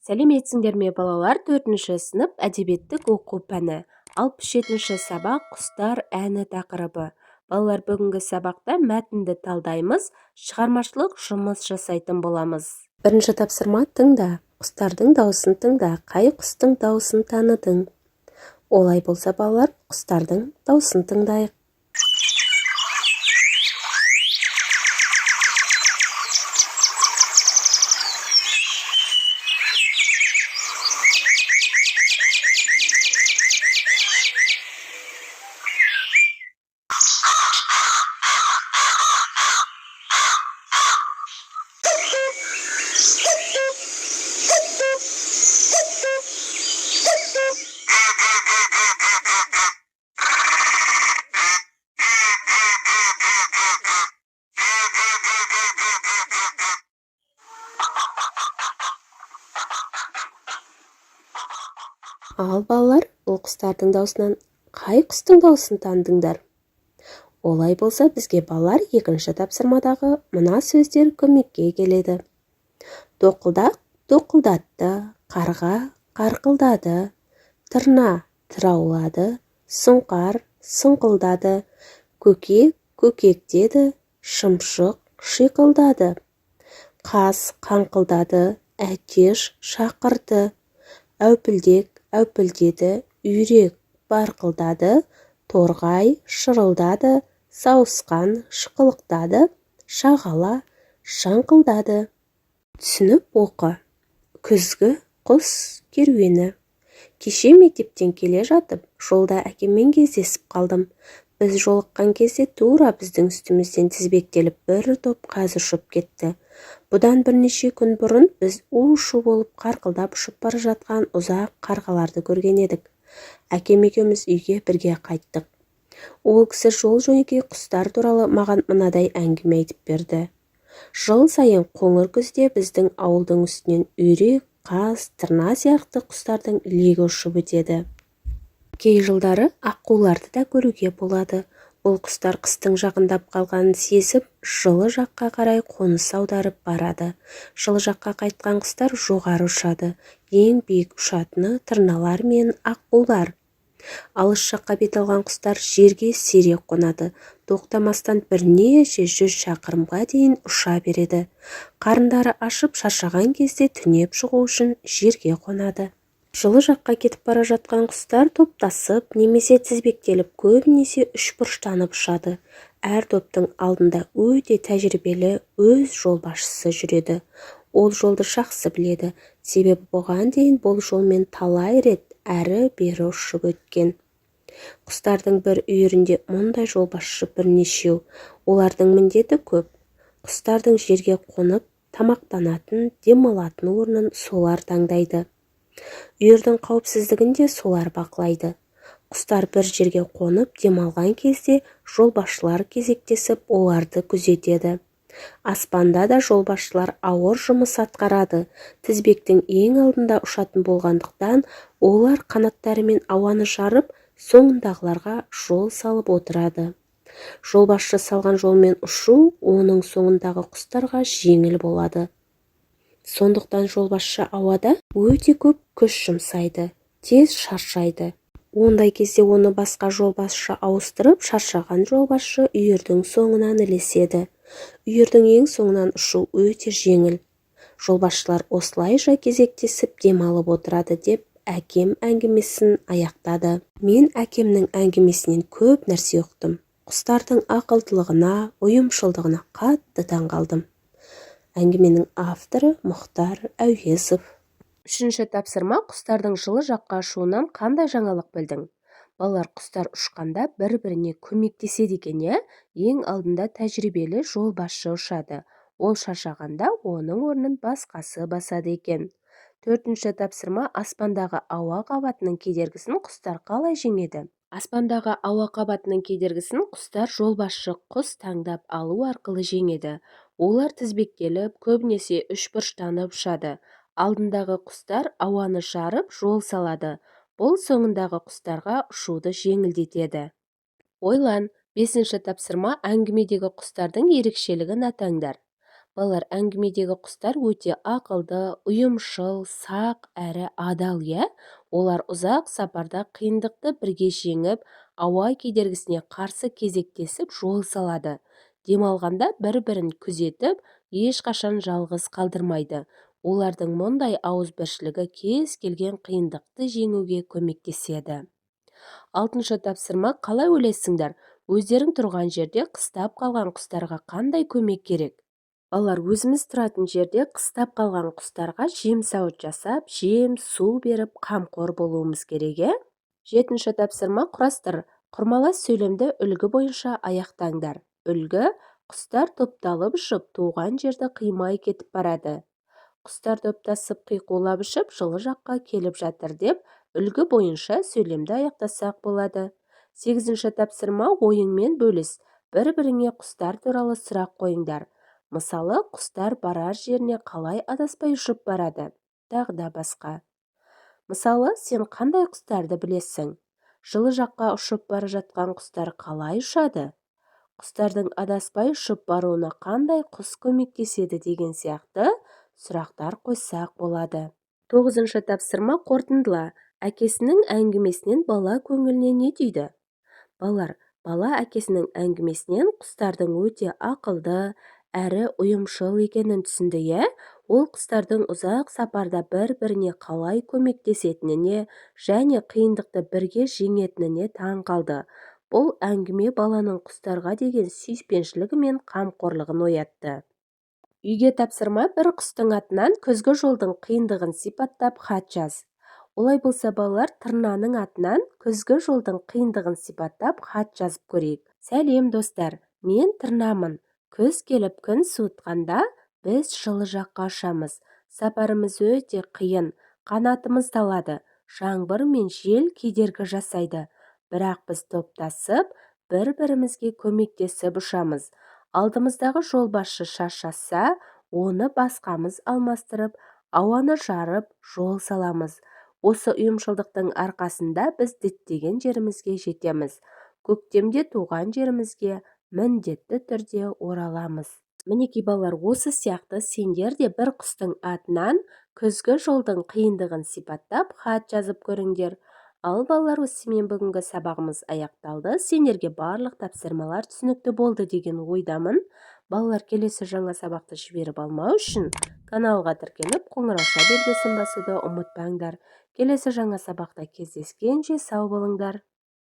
Сәлеметсіңдер ме балалар? 4-ші сынып әдебиеттік оқу пәні. 67-ші сабақ құстар әні тақырыбы. Балалар, бүгінгі сабақта мәтінді талдаймыз, шығармашылық жұмыс жасайтын боламыз. Бірінші тапсырма тыңда. Құстардың дауысын тыңда. Қай құстың дауысын таныдың? Олай болса балалар, құстардың дауысын тыңдайық. Ал балалар, бұл құстардың даусынан қай құстың дауысын тандыңдар? Олай болса, бізге балалар екінші тапсырмадағы мына сөздер көмекке келеді. Тоқылдақ тоқылдатты, қарға қарқылдады, тырна тыраулады, сұңқар сұңқылдады, көкек көкектеді, шымшық шиқылдады, қаз қаңқылдады, әтеш шақырды, әупілдек әупілдеді, үйрек барқылдады, торғай шырылдады, сауысқан шықылықтады, шағала шаңқылдады. Түсініп оқы. Күзгі құс керуені. Кеше мектептен келе жатып, жолда әкеммен кездесіп қалдым. Біз жолыққан кезде тура біздің үстімізден тізбектеліп бір топ қаз ұшып кетті. Бұдан бірнеше күн бұрын біз у-шу болып қарқылдап ұшып бара жатқан ұзақ қарғаларды көрген едік. Әкем екеуміз үйге бірге қайттық. Ол кісі жол-жөнекей құстар туралы маған мынадай әңгіме айтып берді. Жыл сайын қоңыр күзде біздің ауылдың үстінен үйрек, қаз, тырна сияқты құстардың легі ұшып өтеді. Кей жылдары аққуларды да көруге болады. Бұл құстар қыстың жақындап қалғанын сезіп, жылы жаққа қарай қоныс аударып барады. Жылы жаққа қайтқан құстар жоғары ұшады. Ең биік ұшатыны тырналар мен аққулар. Алыс жаққа бет алған құстар жерге сирек қонады. Тоқтамастан бірнеше 100 шақырымға дейін ұша береді. Қарындары ашып шаршаған кезде түнеп шығу үшін жерге қонады. Жылы жаққа кетіп бара жатқан құстар топтасып немесе тізбектеліп көбінесе үшбұрыштанып ұшады. Әр топтың алдында өте тәжірибелі өз жолбасшысы жүреді. Ол жолды жақсы біледі, себебі бұған дейін бұл жолмен талай рет әрі-бері ұшып өткен. Құстардың бір үйірінде мұндай жолбасшы бірнешеу. Олардың міндеті көп. Құстардың жерге қонып, тамақтанатын, демалатын орнын солар таңдайды. Үйірдің қауіпсіздігін де солар бақылайды. Құстар бір жерге қонып демалған кезде жолбасшылар кезектесіп оларды күзетеді. Аспанда да жолбасшылар ауыр жұмыс атқарады. Тізбектің ең алдында ұшатын болғандықтан, олар қанаттарымен ауаны жарып, соңындағыларға жол салып отырады. Жолбасшы салған жолмен ұшу оның соңындағы құстарға жеңіл болады. Сондықтан жолбасшы ауада өте көп күш жұмсайды, тез шаршайды. Ондай кезде оны басқа жолбасшы ауыстырып, шаршаған жолбасшы үйірдің соңынан ілеседі. Үйірдің ең соңынан ұшу өте жеңіл. Жолбасшылар осылайша кезектесіп демалып отырады деп әкем әңгімесін аяқтады. Мен әкемнің әңгімесінен көп нәрсе ұқтым. Құстардың ақылдылығына, ұйымшылдығына қатты таңғалдым. Әңгіменің авторы Мұхтар Әуезов. Үшінші тапсырма, құстардың жылы жаққа ұшуынан қандай жаңалық білдің? Балалар, құстар ұшқанда бір-біріне көмектеседі екен, ең алдында тәжірибелі жолбасшы ұшады. Ол шаршағанда оның орнын басқасы басады екен. Төртінші тапсырма, аспандағы ауа қабатының кедергісін құстар қалай жеңеді? Аспандағы ауа қабатының кедергісін құстар жолбасшы құс таңдап алу арқылы жеңеді. Олар тізбектеліп, көбінесе үшбұрыштанып ұшады. Алдындағы құстар ауаны жарып, жол салады. Бұл соңындағы құстарға ұшуды жеңілдетеді. Ойлан, 5-ші тапсырма, әңгімедегі құстардың ерекшелігін атаңдар. Балалар, әңгімедегі құстар өте ақылды, ұйымшыл, сақ әрі адал, иә? Олар ұзақ сапарда қиындықты бірге жеңіп, ауа кедергісіне қарсы кезектесіп жол салады. Демалғанда бір-бірін күзетіп, ешқашан жалғыз қалдырмайды. Олардың мұндай ауызбіршілігі кез келген қиындықты жеңуге көмектеседі. Алтыншы тапсырма, қалай ойлайсыңдар? Өздерің тұрған жерде қыстап қалған құстарға қандай көмек керек? Балалар, өзіміз тұратын жерде қыстап қалған құстарға жем-сауыт жасап, жем, су беріп, қамқор болуымыз керек, е? Жетінші тапсырма, құрастыр. Құрмалас сөйлемді үлгі бойынша аяқтаңдар. Үлгі: құстар топталып ұшып, туған жерді қимай кетіп барады. Құстар топтасып қиқулап ұшып, жылы жаққа келіп жатыр деп, үлгі бойынша сөйлемді аяқтасақ болады. Сегізінші тапсырма, ойыңмен бөліс. Бір-біріңе құстар туралы сұрақ қойыңдар. Мысалы, құстар барар жеріне қалай адаспай ұшып барады? Тағы да басқа. Мысалы, сен қандай құстарды білесің? Жылы жаққа ұшып бара жатқан құстар қалай ұшады? Құстардың адаспай ұшып баруына қандай құс көмектеседі деген сияқты сұрақтар қойсақ болады. Тоғызыншы тапсырма, қорытындыла. Әкесінің әңгімесінен бала көңіліне не түйді? Балалар, бала әкесінің әңгімесінен құстардың өте ақылды әрі ұйымшыл екенін түсінді, е? Ол құстардың ұзақ сапарда бір-біріне қалай көмектесетініне және қиындықты бірге жеңетініне таң қалды. Бұл әңгіме баланың құстарға деген сүйіспеншілігі мен қамқорлығын оятты. Үйге тапсырма, бір құстың атынан күзгі жолдың қиындығын сипаттап хат жаз. Олай болса, балалар, тырнаның атынан күзгі жолдың қиындығын сипаттап хат жазып көрейік. Сәлем, достар, мен тырнамын. Күз келіп күн суытқанда біз жылы жаққа ұшамыз. Сапарымыз өте қиын, қанатымыз талады, жаңбыр мен жел кедергі жасайды. Бірақ біз топтасып, бір-бірімізге көмектесіп ұшамыз. Алдымыздағы жолбасшы шаршаса, оны басқамыз алмастырып, ауаны жарып, жол саламыз. Осы ұйымшылдықтың арқасында біз діттеген жерімізге жетеміз. Көктемде туған жерімізге міндетті түрде ораламыз. Мінекей балалар, осы сияқты сендер де бір құстың атынан күзгі жолдың қиындығын сипаттап хат жазып көріңдер. Ал балалар, осымен бүгінгі сабағымыз аяқталды. Сендерге барлық тапсырмалар түсінікті болды деген ойдамын. Балалар, келесі жаңа сабақты жіберіп алмау үшін каналға тіркеліп, қоңырауша белгісін басуды ұмытпаңдар. Келесі жаңа сабақта кездескенше сау болыңдар.